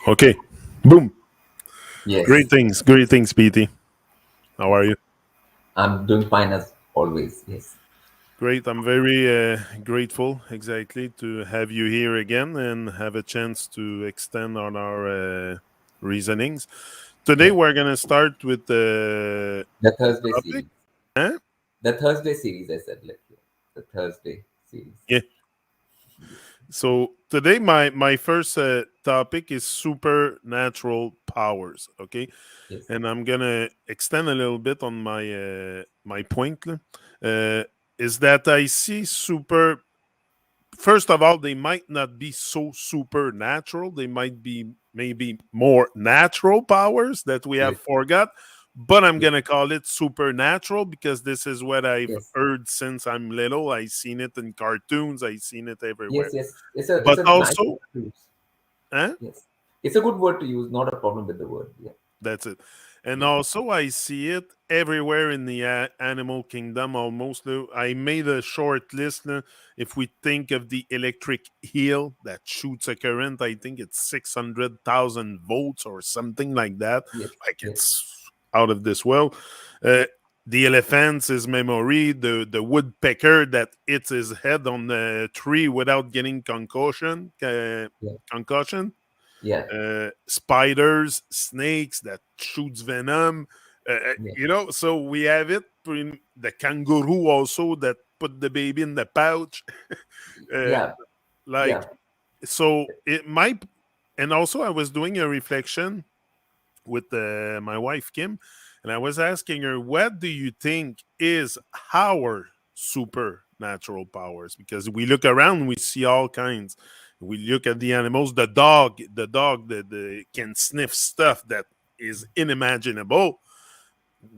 Okay. Boom. Yes, Great things, PT. How are you? I'm doing fine as always. Yes, Great. I'm very grateful, exactly, to have you here again and have a chance to extend on our reasonings. Today, yes. we're going to start with the The Thursday topic. series. Huh? The Thursday series, I said, like the Thursday series. Yeah. So today, my first topic is supernatural powers. Okay, Yes, and I'm gonna extend a little bit on my point. Uh, is that I see super. First of all, they might not be so supernatural. They might be maybe more natural powers that we have yes, forgot. But I'm yes, gonna call it supernatural because this is what I've yes, heard since I'm little. I've seen it in cartoons. I've seen it yes, everywhere. yes. It's But a nice also, word to use. eh? Yes, it's a good word to use. Not a problem with the word. Yeah, That's it. And yeah, also, I see it everywhere in the animal kingdom almost. I made a short list. If we think of the electric eel that shoots a current, I think it's 600,000 volts or something like that. yes, Like yes, it's out of this world. Uh, the elephant's his memory, the woodpecker that hits his head on the tree without getting yeah, concussion, yeah, spiders, snakes that shoots venom. yeah, So we have it in the kangaroo also that put the baby in the pouch. uh, yeah, like yeah. so, it might. And also, I was doing a reflection with my wife Kim, and I was asking her, "What do you think is our supernatural powers?" Because we look around, we see all kinds. We look at the animals. The dog that can sniff stuff that is unimaginable.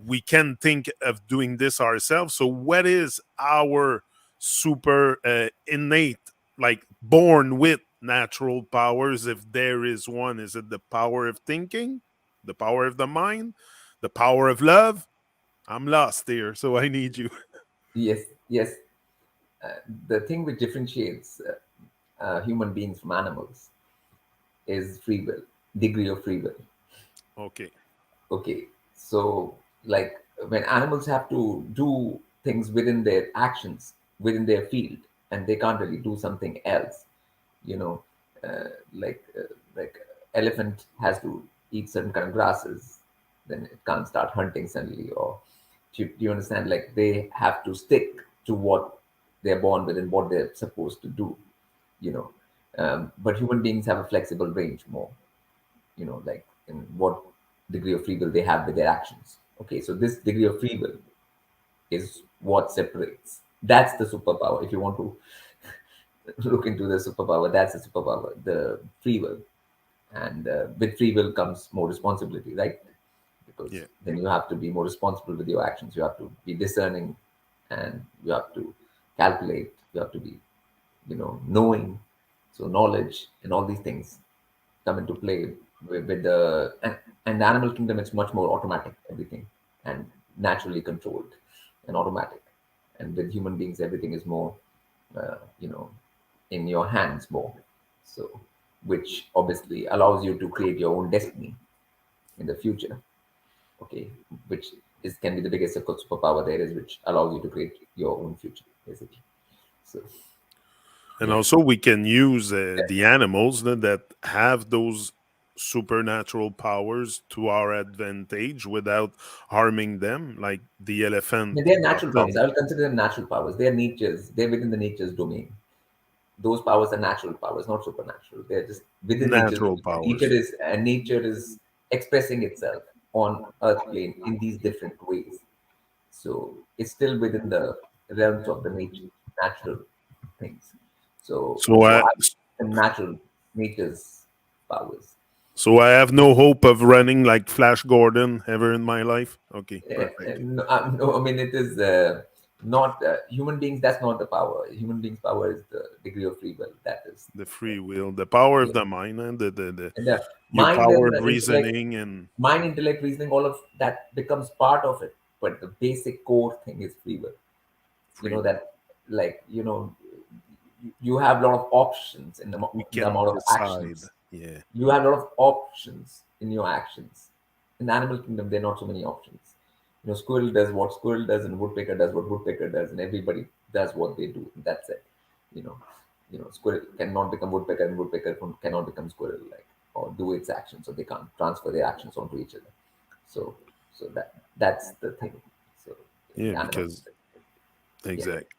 We can think of doing this ourselves. So, what is our super innate, like born with natural powers? If there is one, is it the power of thinking, the power of the mind, the power of love? I'm lost here, so I need you. Yes, yes. The thing which differentiates human beings from animals is free will, degree of free will. Okay. Okay, so like when animals have to do things within their actions, within their field, and they can't really do something else, you know, uh, like like elephant has to eat certain kind of grasses, then it can't start hunting suddenly. Or do you understand? Like they have to stick to what they're born with and what they're supposed to do, you know. But human beings have a flexible range more, like in what degree of free will they have with their actions. Okay, so this degree of free will is what separates. That's the superpower. If you want to look into the superpower, that's the superpower, the free will. And with free will comes more responsibility, right? Because Yeah. then you have to be more responsible with your actions. You have to be discerning, and you have to calculate. You have to be, knowing. So knowledge and all these things come into play with and the animal kingdom. It's much more automatic, everything, and naturally controlled and automatic. And with human beings, everything is more uh, you know in your hands more. So which obviously allows you to create your own destiny in the future. Okay, which is can be the biggest superpower there is, which allows you to create your own future, basically. So And yeah. also, we can use the animals that have those supernatural powers to our advantage without harming them, like the elephant. Yeah, they're natural powers. Often I will consider them natural powers. They're natures. They're within the nature's domain. Those powers are natural powers, not supernatural. They're just within nature's natural domain. powers. Nature is expressing itself on Earth plane in these different ways. So it's still within the realms of the nature, natural things. So So so I I natural nature's powers. so I have no hope of running like Flash Gordon ever in my life. Okay, perfect. No, no, I mean, it is not human beings. That's not the power. Human beings' power is the degree of free will. That is, The free will, the power of yeah. the mind, and the And the your mind power and of the intellect, reasoning, and reasoning, all of that becomes part of it. But the basic core thing is free will. You free know will. that, like you have a lot of options in We the can amount of decide. actions. Yeah. You have a lot of options in your actions. In the animal kingdom, there are not so many options. Squirrel does what squirrel does, and woodpecker does what woodpecker does, and everybody does what they do. That's it. You know, squirrel cannot become woodpecker, and woodpecker cannot become squirrel, like, or do its actions, so they can't transfer their actions onto each other. So, that's the thing. So, in Yeah, the animal because kingdom, yeah, exact.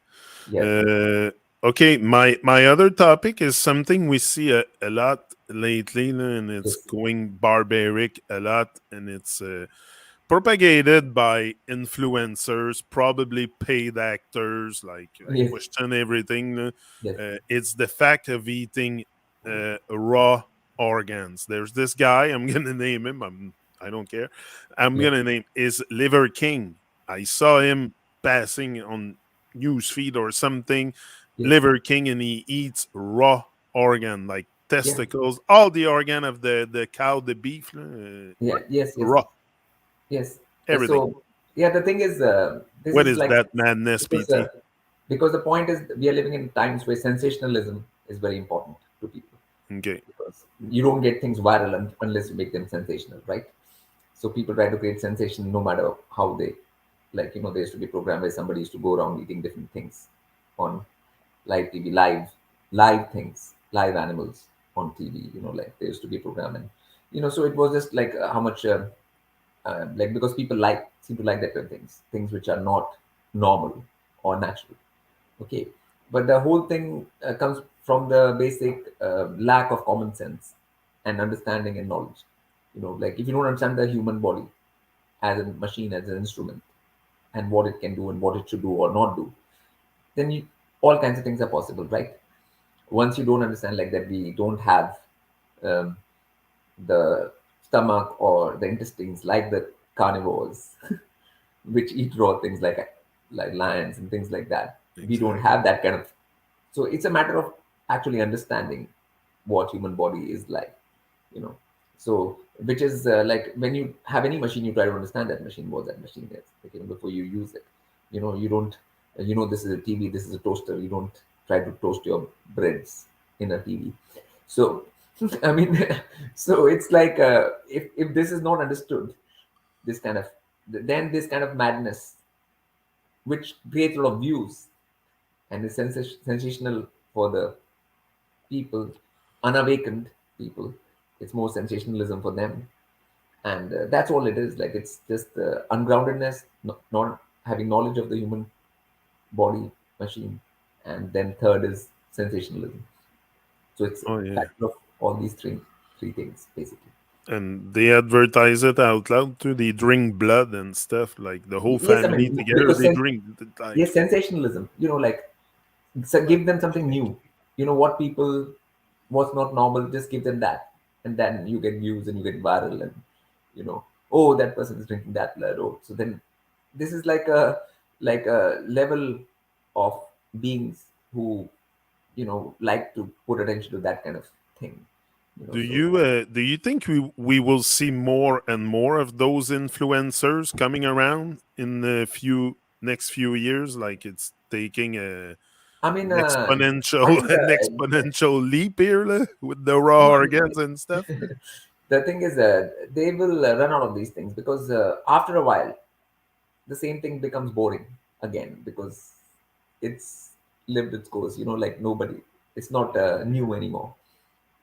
yes, Okay, my other topic is something we see a lot lately, and it's yes, going barbaric a lot, and it's propagated by influencers, probably paid actors, like yes, question everything. yes, It's the fact of eating raw organs. There's this guy. I'm gonna name him. I don't care. I'm yes, gonna name is Liver King. I saw him passing on newsfeed or something. yes, Liver King, and he eats raw organ like yeah, testicles, all the organ of the cow, the beef, yeah, yes, yes, raw, yes. everything. So, yeah, the thing is, this What is is like, that madness, because PT? the point is, we are living in times where sensationalism is very important to people, Okay. because you don't get things viral unless you make them sensational, right? So people try to create sensation no matter how they, like, there used to be a program where somebody used to go around eating different things on live TV, live things, live animals on TV. Like, there used to be a program, and so it was just like, how much, like, because people seem to like that kind of things which are not normal or natural. Okay, but the whole thing comes from the basic lack of common sense and understanding and knowledge. Like, if you don't understand the human body as a machine, as an instrument, and what it can do and what it should do or not do, then all kinds of things are possible, right? Once you don't understand, like, that we don't have um, the stomach or the intestines like the carnivores, which eat raw things, like lions and things like that. We don't Exact. have that kind of. So it's a matter of actually understanding what human body is like. you know so, which is, like, when you have any machine, you try to understand that machine, what that machine is, like, before you use it. You don't, this is a TV, this is a toaster. You don't try to toast your breads in a TV. So, I mean, so it's like, if this is not understood, this kind of, then this kind of madness, which creates a lot of views and is sensational for the people, unawakened people. It's more sensationalism for them, and that's all it is. Like, it's just ungroundedness, not having knowledge of the human body, machine, and then third is sensationalism. So it's a Oh yeah. factor of all these three things basically. And they advertise it out loud too. They drink blood and stuff. Like the whole Yes, I family mean, together, because they drink yes, like sensationalism. Like, so give them something new. What people, what's not normal, just give them that, and then you get views and you get viral, and oh, that person is drinking that blood. Oh, so then this is like a level of beings who like to put attention to that kind of thing. So do you think we will see more and more of those influencers coming around in the next few years? Like it's taking I mean, an I exponential think an exponential leap here with the raw no, organs and stuff. the thing is, they will run out of these things, because after a while the same thing becomes boring again, because it's lived its course. Like, nobody, it's not new anymore,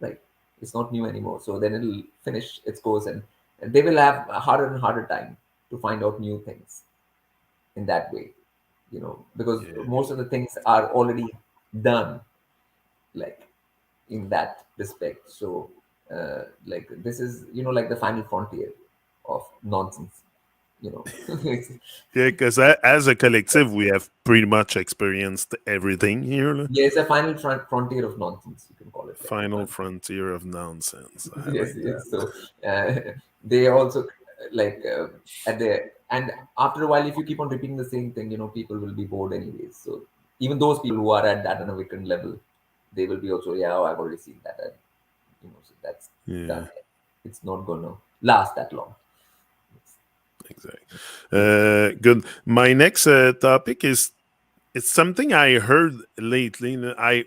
right? It's not new anymore, so then it'll finish its course, and they will have a harder and harder time to find out new things in that way, because Yeah. most of the things are already done, like, in that respect. So, like, this is, like, the final frontier of nonsense. It's, Yeah, because as a collective, we have pretty much experienced everything here. yeah, it's a final frontier of nonsense. You can call it like Final final. frontier of nonsense. I Yes, like yes. that. So, they also, like, at the and after a while, if you keep on repeating the same thing, people will be bored anyways. So even those people who are at that unawakened level, they will be also, yeah, oh, I've already seen that, and so that's done. Yeah, It's not gonna last that long. exactly. Good. My next topic is it's something I heard lately.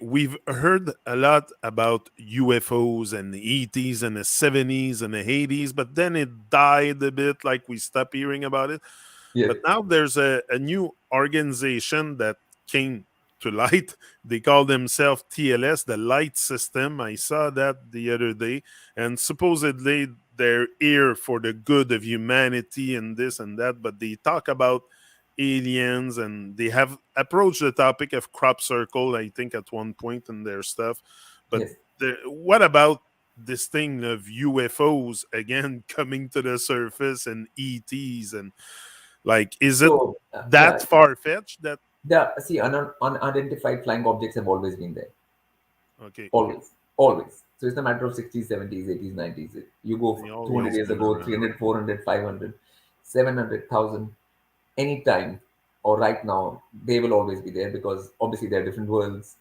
We've heard a lot about UFOs and the ETs in the 70s and the 80s, but then it died a bit, like we stopped hearing about it. Yes, But now there's a new organization that came to light. They call themselves TLS, the Light System. I saw that the other day, and supposedly they're here for the good of humanity and this and that. But they talk about aliens, and they have approached the topic of crop circle, I think, at one point in their stuff. But yes. what about this thing of UFOs again coming to the surface and ETs, and like, is it So that yeah, far fetched that see, unidentified flying objects have always been there. okay, Always, always. So it's a matter of 60s, 70s, 80s, 90s. You go they 200 always years been ago, around? 300, 400, 500, 700,000, anytime or right now, they will always be there because obviously there are different worlds.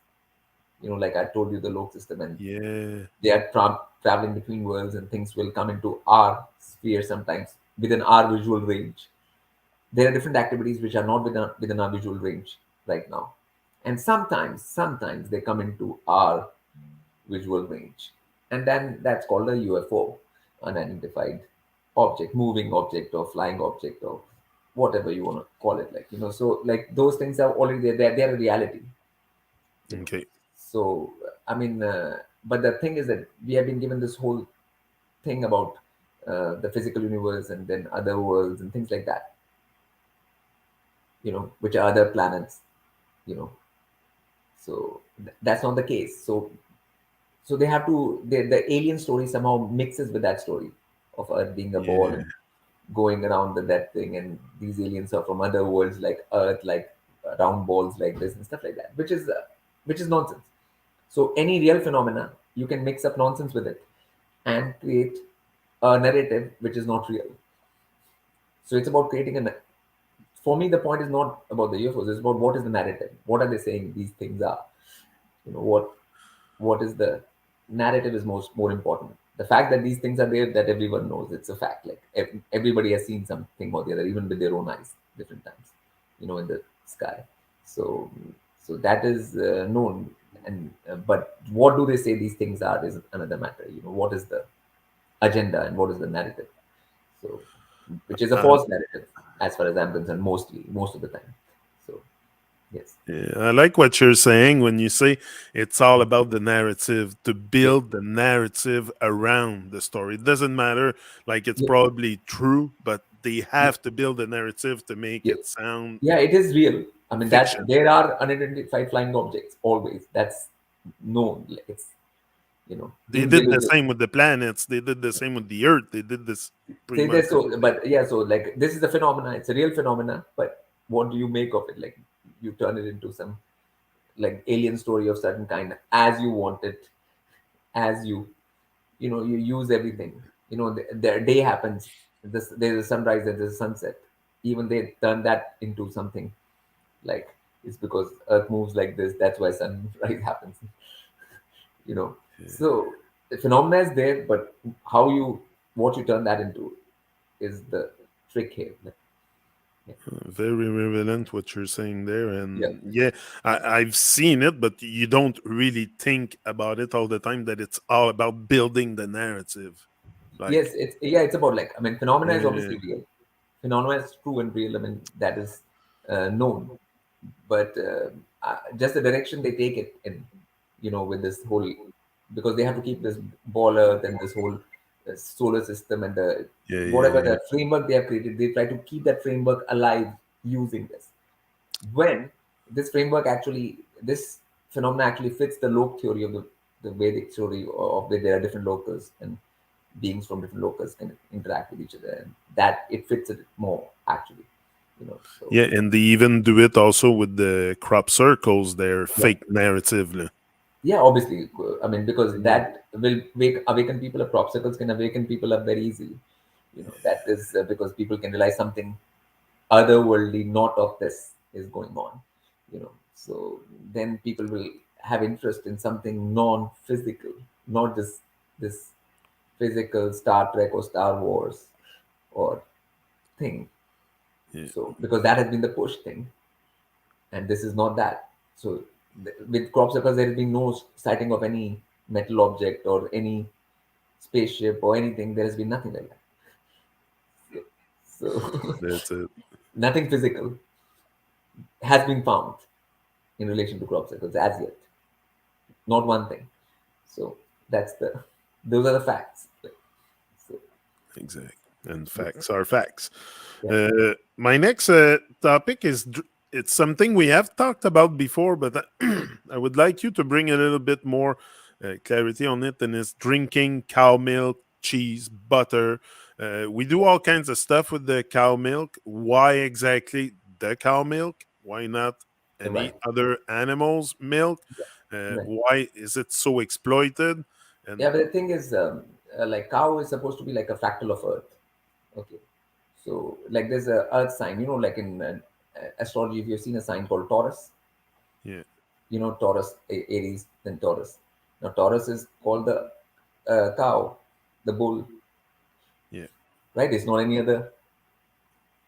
Like I told you, the log system, and Yeah, they are traveling between worlds, and things will come into our sphere sometimes within our visual range. There are different activities which are not within our visual range right now, and sometimes they come into our visual range, and then that's called a UFO, unidentified object, moving object, or flying object, or whatever you want to call it. So like those things are already there. They're a reality. you know okay, so I mean, but the thing is that we have been given this whole thing about the physical universe and then other worlds and things like that, which are other planets. you know so that's not the case. So they have to, the alien story somehow mixes with that story of Earth being a ball yeah, and going around that thing, and these aliens are from other worlds like Earth, like round balls like this and stuff like that, which is nonsense. So any real phenomena, you can mix up nonsense with it and create a narrative which is not real. So it's about creating for me, the point is not about the UFOs, it's about what is the narrative, what are they saying these things are. What is the narrative is more important. The fact that these things are there, that everyone knows, it's a fact. Like everybody has seen something or the other, even with their own eyes, different times, in the sky. So so that is known. And but what do they say these things are is another matter. What is the agenda and what is the narrative? So, which is a uh, false narrative as far as I'm concerned, most of the time. So yes. yeah. I like what you're saying when you say it's all about the narrative, to Yes. build the narrative around the story. It doesn't matter, like it's Yes. probably true, but they Yes. have to build a narrative to make Yes. it sound Yeah, it is real. I mean, that fiction. there are unidentified flying objects always. That's known. Like it's They did the invisible. same with the planets. They did the same with the Earth. They did this pretty Say much this the so, same. but yeah. So like this is a phenomena. It's a real phenomena. But what do you make of it? Like you turn it into some like alien story of certain kind as you want it, as you use everything. The day happens. There's a sunrise and there's a sunset. Even they turn that into something like it's because Earth moves like this. That's why sunrise happens. you know so the phenomena is there, but what you turn that into is the trick here. Yeah. Very relevant what you're saying there, Yeah. and yeah, I've seen it, but you don't really think about it all the time. That it's all about building the narrative, Yes, like it's about, like, I mean, phenomena is yeah, obviously real. Phenomena is true and real. I mean, that is known, but just the direction they take it in, with this whole, because they have to keep this ball Earth and this whole solar system and the yeah, yeah, whatever yeah, the framework they have created, they try to keep that framework alive using this. When this phenomena actually fits the lok theory of the Vedic theory of where there are different lokas and beings from different lokas can interact with each other, and that it fits it more actually. So yeah, and they even do it also with the crop circles. Their yeah, fake narrative. yeah, obviously, I mean, because Yeah, that will awaken people up. Crop circles can awaken people up very easily. That is because people can realize something otherworldly, not of this, is going on. So then people will have interest in something non-physical, not this physical Star Trek or Star Wars or thing. yeah, So because that has been the push thing, and this is not that. So with crop circles, there has been no sighting of any metal object or any spaceship or anything. There has been nothing like that. So That's it. nothing physical has been found in relation to crop circles as yet. Not one thing. So that's the those are the facts. So Exactly. And yeah, facts are facts. yeah, My next topic is it's something we have talked about before, but I would like you to bring a little bit more clarity on it. And it's drinking cow milk, cheese, butter. We do all kinds of stuff with the cow milk. Why exactly the cow milk? Why not any right, other animal's milk? right. Why is it so exploited? And Yeah, but the thing is, like cow is supposed to be like a fractal of Earth. Okay, so like there's a Earth sign, like in astrology, if you've seen a sign called Taurus, yeah, Taurus, Aries, then Taurus. Now Taurus is called the cow, the bull, yeah, right? It's not any other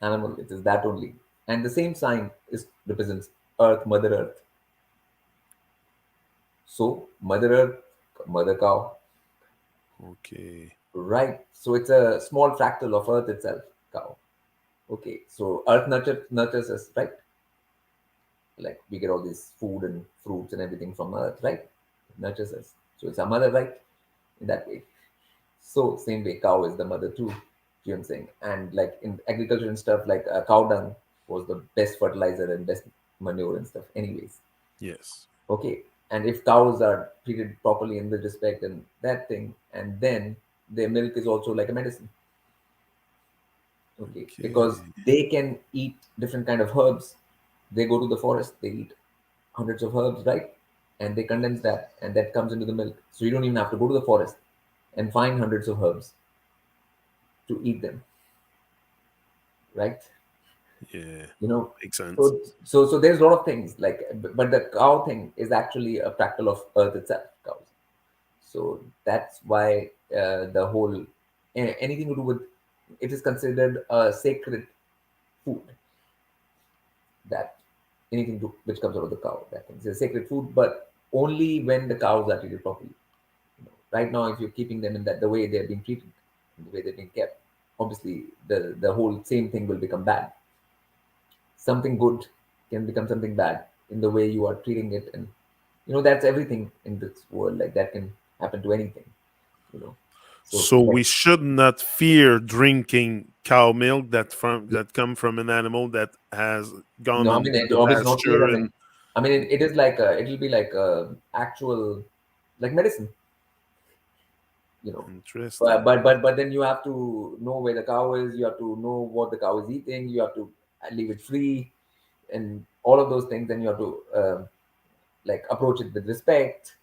animal. It is that only. And the same sign is represents Earth, Mother Earth. So Mother Earth, Mother Cow, okay, right? So it's a small fractal of Earth itself, cow. Okay, so Earth nurtures us, right? Like we get all this food and fruits and everything from Earth, right? It nurtures us. So it's our mother, right? In that way. So same way, cow is the mother too. You know what I'm saying? And like in agriculture and stuff, like cow dung was the best fertilizer and best manure and stuff. Anyways, yes, okay. And if cows are treated properly in the respect and that thing, and then their milk is also like a medicine. Okay, because okay. they can eat different kind of herbs. They go to the forest, they eat hundreds of herbs, right? And they condense that, and that comes into the milk. So you don't even have to go to the forest and find hundreds of herbs to eat them, right? Yeah, You know, makes sense. so there's a lot of things like, but the cow thing is actually a fractal of Earth itself, cows. So that's why the whole anything to do with it is considered a sacred food, that anything which comes out of the cow, that thing is a sacred food, but only when the cows are treated properly. Right now, if you're keeping them in that the way they're being treated, the way they're being kept, obviously the whole same thing will become bad. Something good can become something bad in the way you are treating it, and that's everything in this world. Like that can happen to anything. You know, so So like, we should not fear drinking cow milk that come from an animal that has gone no, I mean into it the obviously not fear. pasture. And I mean it is like it'll be like actual like medicine. you know interesting. but then you have to know where the cow is, you have to know what the cow is eating, you have to leave it free, and all of those things. Then you have to like approach it with respect,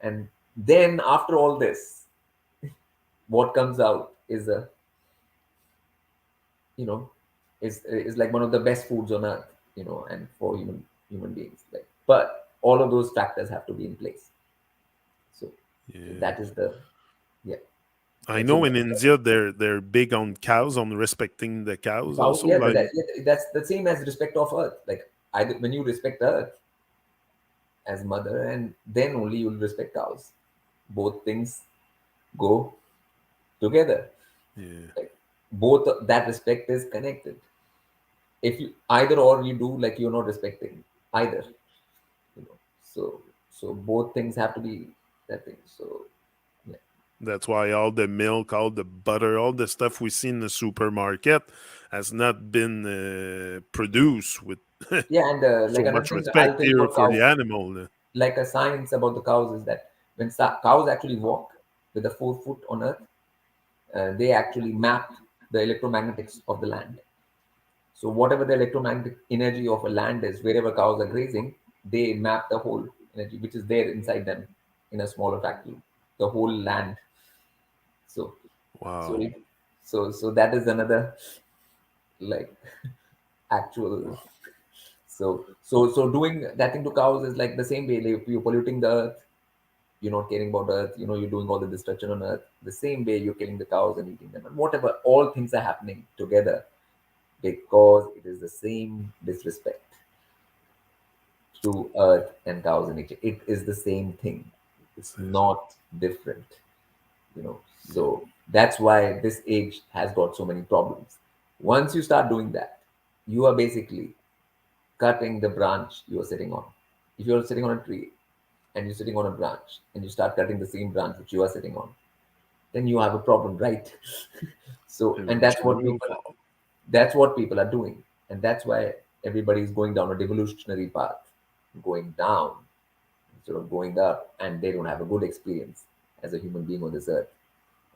and then after all this, what comes out is a you know is like one of the best foods on earth, and for human beings, like, but all of those factors have to be in place. So Yeah, that is the yeah. I So know in India they're big on cows, on respecting the cows. cows, Also, yeah, but like that's the same as respect of earth. Like either when you respect earth as mother, and then only you'll respect cows. Both things go together. yeah, Like both that respect is connected. If you either or you do, like you're not respecting either. You know. So both things have to be that thing. So yeah. that's why all the milk, all the butter, all the stuff we see in the supermarket has not been produced with Yeah, and like so another much thing I'll respect tell you here about for the cows, animal. like a science about the cows is that when cows actually walk with a 4 foot on earth, they actually map the electromagnetics of the land. So whatever the electromagnetic energy of a land is, wherever cows are grazing, they map the whole energy which is there inside them in a smaller factory, the whole land. So, so, Wow. so that is another like actual. So doing that thing to cows is like the same way, like if you're polluting the earth, you're not caring about earth, you're doing all the destruction on earth. The same way you're killing the cows and eating them, and whatever, all things are happening together because it is the same disrespect. to earth and cows and nature. It is the same thing. It's not different, you know. Yeah. So that's why this age has got so many problems. Once you start doing that, you are basically cutting the branch you are sitting on. If you're sitting on a tree and you're sitting on a branch and you start cutting the same branch which you are sitting on, then you have a problem, right? So, and Eventually will fall. that's what people are doing, and that's why everybody is going down a devolutionary path, going down instead of going up, and they don't have a good experience as a human being on this earth.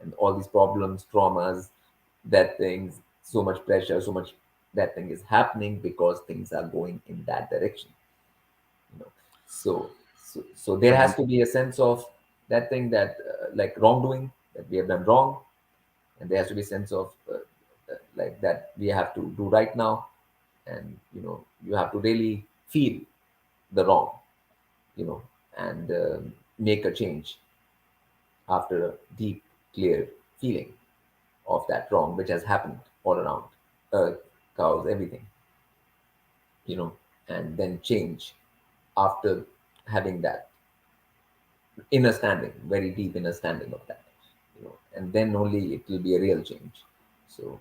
And all these problems, traumas, that things, so much pressure, so much that thing is happening because things are going in that direction, you know. So there has And to be a sense of that thing, that like wrongdoing, that we have done wrong, and there has to be a sense of like that we have to do right now, and you have to really feel the wrong, you know, and make a change after a deep, clear feeling of that wrong which has happened all around earth, cows, everything, you know, and then change after having that inner standing, very deep inner standing of that, and then only it will be a real change. So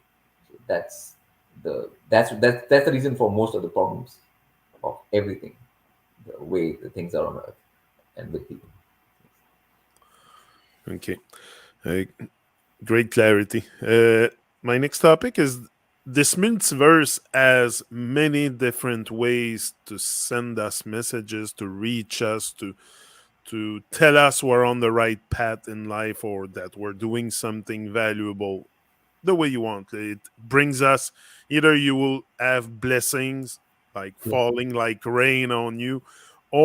that's the reason for most of the problems of everything, the way the things are on earth and with people. okay. Uh, Great clarity. My next topic is this multiverse has many different ways to send us messages, to reach us, to tell us we're on the right path in life or that we're doing something valuable the way you want. It brings us either you will have blessings like Yeah, falling like rain on you,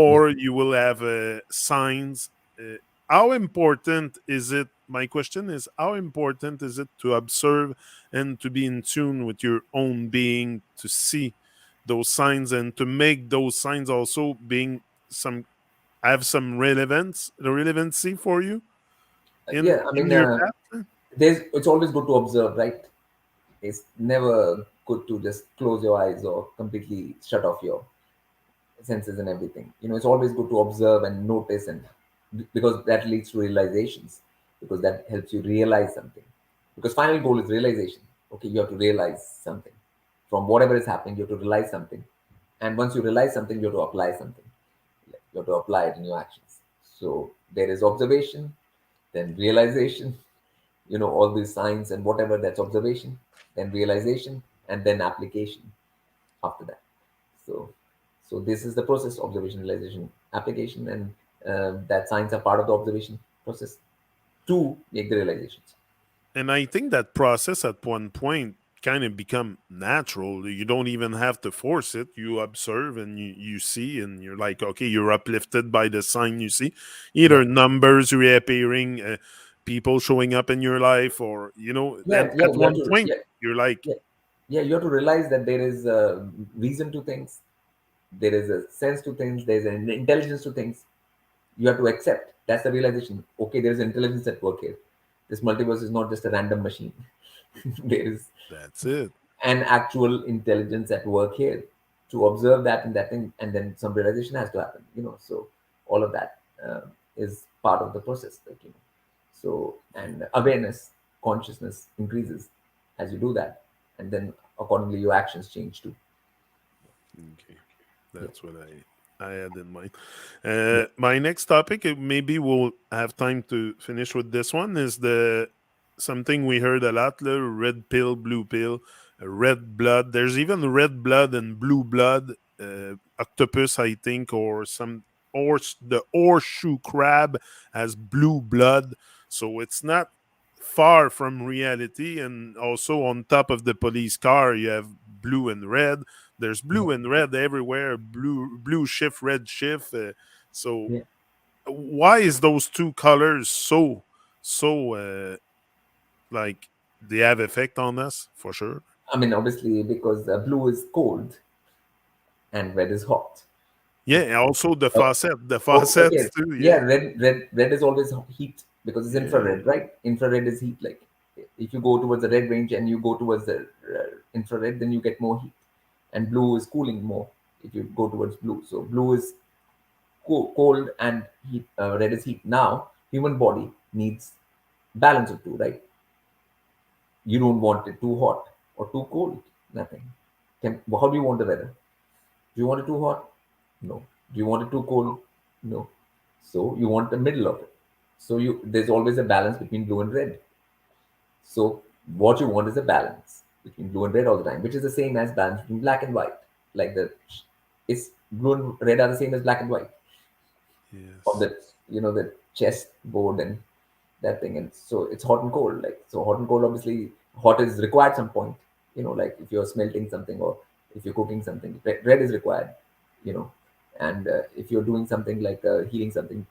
yeah, or you will have signs. Uh, how important is it? My question is, how important is it to observe and to be in tune with your own being to see those signs and to make those signs also being some have some relevancy for you yeah. I in mean, your path? it's always good to observe, right? It's never good to just close your eyes or completely shut off your senses and everything. It's always good to observe and notice, and because that leads to realizations, because that helps you realize something. Because final goal is realization. Okay, you have to realize something from whatever is happening. You have to realize something, and once you realize something, you have to apply something. You have to apply it in your actions. So there is observation, then realization. All these signs and whatever, that's observation, then realization, and then application after that. So so this is the process: observation, realization, application, and that signs are part of the observation process to make the realizations. And I think that process at one point kind of become natural. You don't even have to force it. You observe and you see, and you're like, okay, you're uplifted by the sign you see, Yeah, either numbers reappearing, people showing up in your life, or yeah, yeah. at You have one to, point yeah, you're like, yeah, yeah. You have to realize that there is a reason to things, there is a sense to things, there's an intelligence to things. You have to accept. That's the realization. Okay, there's intelligence at work here. This multiverse is not just a random machine. There is that's it. an actual intelligence at work here to observe that and that thing, and then some realization has to happen. So all of that is part of the process, like, so, and awareness, consciousness increases as you do that, and then accordingly your actions change too. Okay, Yeah, that's what I had in mind. yeah, My next topic, maybe we'll have time to finish with this one, is the something we heard a lot: the red pill, blue pill, red blood. There's even red blood and blue blood. Octopus, I think, or some or the horseshoe crab has blue blood, so it's not far from reality. And also on top of the police car, you have blue and red. There's yeah, blue and red everywhere. Blue shift, red shift. So yeah. why is those two colors so like they have effect on us for sure? I mean, obviously, because blue is cold and red is hot. Yeah, and also the Oh, faucets okay. too. Yeah, Yeah, red is always heat because it's yeah, infrared, right? Infrared is heat. Like if you go towards the red range and you go towards the infrared, then you get more heat, and blue is cooling more. if you go towards blue. So blue is cold and heat, red is heat. Now human body needs balance of two, right? You don't want it too hot or too cold. Nothing. How do you want the weather? Do you want it too hot? No. Do you want it too cold? No. So you want the middle of it. So you there's always a balance between blue and red. So what you want is a balance between blue and red all the time, which is the same as balance between black and white. Like the it's blue and red are the same as black and white on Yes. the the chess board and that thing. And so it's hot and cold. Like so hot and cold, obviously hot is required some point. Like if you're smelting something or if you're cooking something, red is required. You know, and if you're doing something like heating something,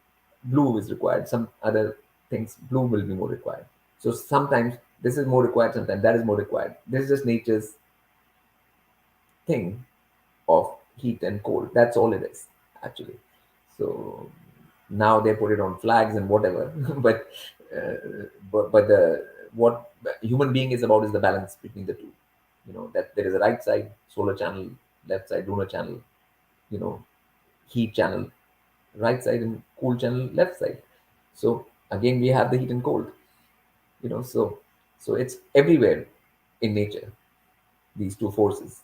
blue is required. Some other things, blue will be more required. So sometimes this is more required, sometimes that is more required. This is just nature's thing of heat and cold. That's all it is, actually. So now they put it on flags and whatever, but the what human being is about is the balance between the two. That there is a right side, solar channel, left side, lunar channel, you know, heat channel, right side, and cool channel, left side. So again, we have the heat and cold. So it's everywhere in nature, these two forces,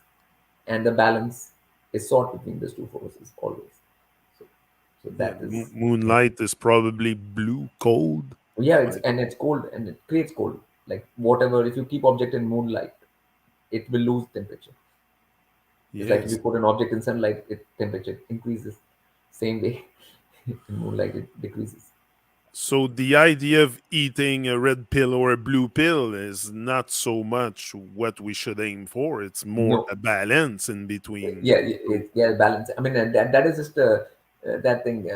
and the balance is sought between these two forces always. So Yeah. that is, Moonlight is probably blue cold. yeah, Like, it's cold and it creates cold. Like whatever, if you keep object in moonlight, it will lose temperature. It's like if you yes. put an object in sunlight, it temperature increases. Same way, in moonlight it decreases. So the idea of eating a red pill or a blue pill is not so much what we should aim for. It's more No, a balance in between yeah, the two. balance. I mean, that is just that thing.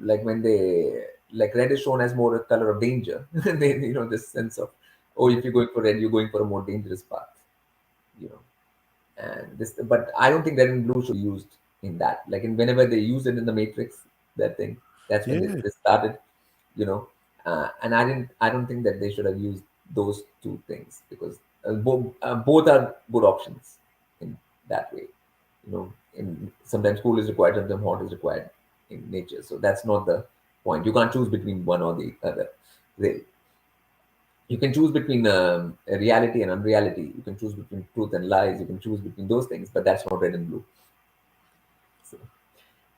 Like when they like red is shown as more a color of danger. They, this sense of, oh, if you're going for red, you're going for a more dangerous path. You know, and this, but I don't think red and blue should be used in that. Like, whenever they use it in the Matrix, that thing, that's when Yeah. they started. You know, and I don't think that they should have used those two things because both are good options in that way. In sometimes cool is required, sometimes hot is required in nature. So that's not the point. You can't choose between one or the other. Really, you can choose between a reality and unreality. You can choose between truth and lies. You can choose between those things, but that's not red and blue. So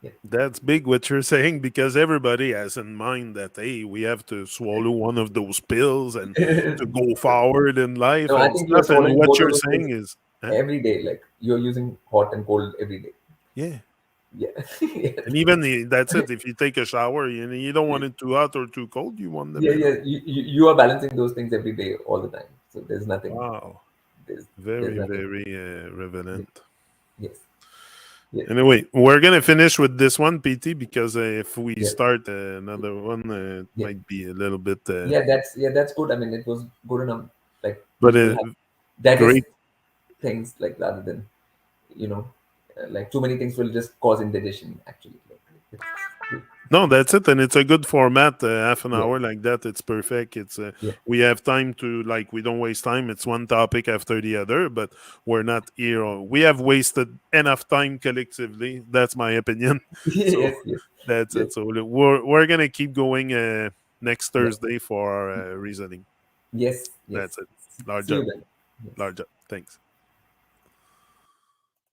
yeah. That's big what you're saying because everybody has in mind that hey, we have to swallow one of those pills and to go forward in life No, I and think you're stuff. And swallowing what both of you're those things saying is, huh? every day. Like you're using hot and cold every day. Yeah. Yeah. Yeah. And even that's it. If you take a shower, you don't want it too hot or too cold. You want the Yeah, middle. yeah. You are balancing those things every day, all the time. So there's nothing. Wow. There's there's Very, nothing. very Yeah. relevant. Yes. Yes. Anyway, we're gonna finish with this one, PT, because if we Yeah. start another one, it Yeah. might be a little bit. That's good. I mean, it was good enough. Like But people have digest great. things like rather than you know like too many things will just cause indigestion. Actually, like, it's, No, that's it, and it's a good format. Half an yeah. hour like that, it's perfect. It's Yeah. we have time to we don't waste time. It's one topic after the other, but we're not here. We have wasted enough time collectively. That's my opinion. So Yes. Yes. that's Yes. it. So we're gonna keep going next Yeah. Thursday for our reasoning. Yes. That's Yes. it. See Large you up, then. Yes. large up. Thanks.